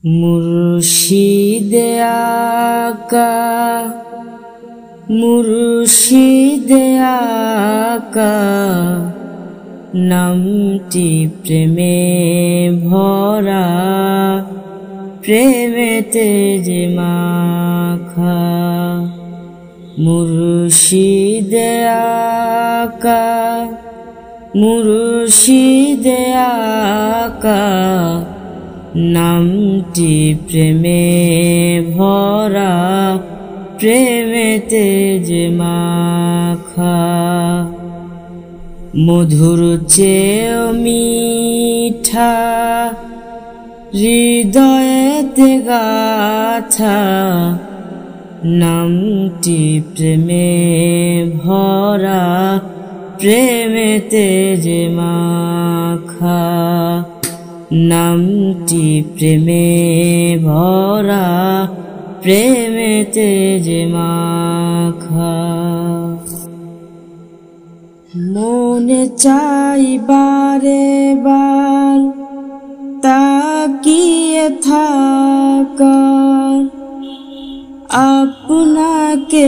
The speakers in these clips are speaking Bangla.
মুর্শিদে আকা মুর্শিদে আকা নামটি প্রেমে ভরা, প্রেমেতে যে মাখা। মুর্শিদে আকা মুর্শিদে আকা নামটি প্রেমে ভরা, প্রেমেতে যে মাখা। মধুর চেয়েও মিঠা হৃদয়েতে গাথা, নামটি প্রেমে ভরা, প্রেমেতে যে মাখা। নামটি প্রেমে ভরা, প্রেমেতে যে মাখা। মনে চাই বারে বার তাকিয়ে থাকার, আপনাকে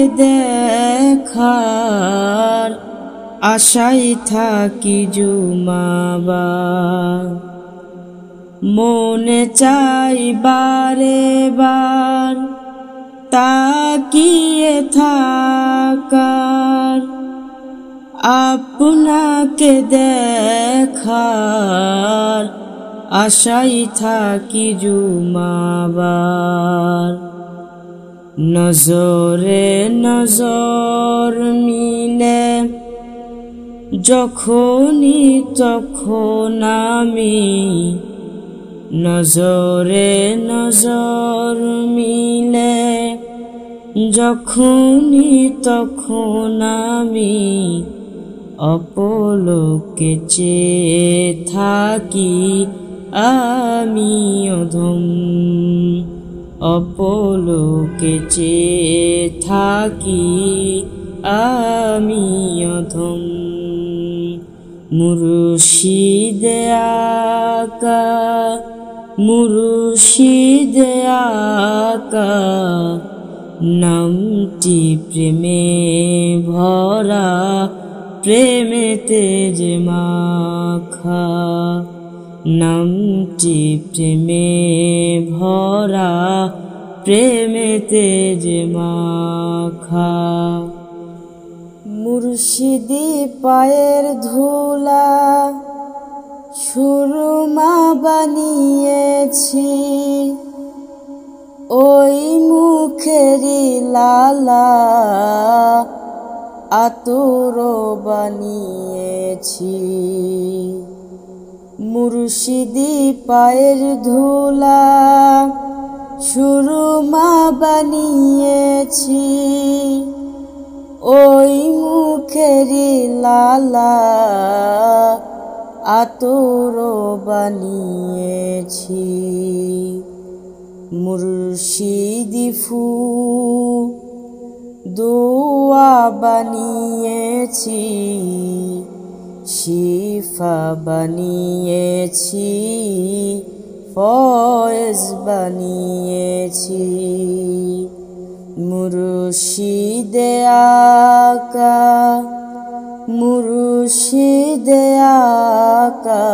দেখার আশায় থাকি জুমাবার। মনে চাই বারে বার তাকিয়ে থাকার, আপনাকে দেখার আশায় থাকি জুমাবার। নজরে নজর মিলে যখনই তখন আমি, নজরে নজর মিলে যখনই তখন আমি, অপলকে চেয়ে থাকি আমি অধম। অপলকে চেয়ে থাকি আমি অধম। মুর্শিদে আকা মুর্শিদে আকা নামটি প্রেমে ভরা, প্রেমেতে যে মাখা। নামটি প্রেমে ভরা, প্রেমেতে যে মাখা। মুর্শিদি পায়ের ধুলা সুরমা বানিয়েছি, ওই মুখেরই লালা আতর বানিয়েছি। মুর্শিদি পায়ের ধুলা সুরমা বানিয়েছি, ওই মুখেরই লালা আতর বানিয়েছি। মুর্শিদি ফুল দোয়া বানিয়েছি, শিফা বানিয়েছি, ফয়েজ বানিয়েছি। মুর্শিদে আকা মুর্শিদে আকা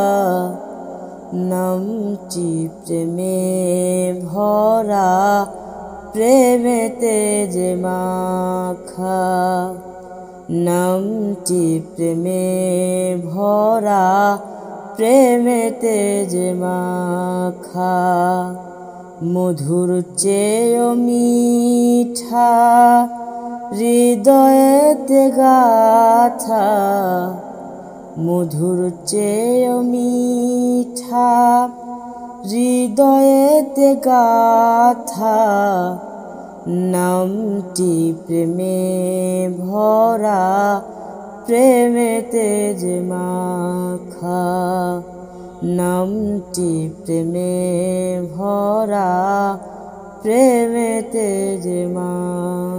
নামটি প্রেমে ভরা, প্রেমেতে যে মাখা। নামটি প্রেমে ভরা, প্রেমেতে যে মাখা। মধুর চেয়েও মিঠা হৃদয়েতে গাথা, মধুর চেয়েও মিঠা হৃদয়েতে গাথা। নামটি প্রেমে ভরা, প্রেমেতে যে মাখা। নামটি প্রেমে ভরা, প্রেমেতে যে মাখা।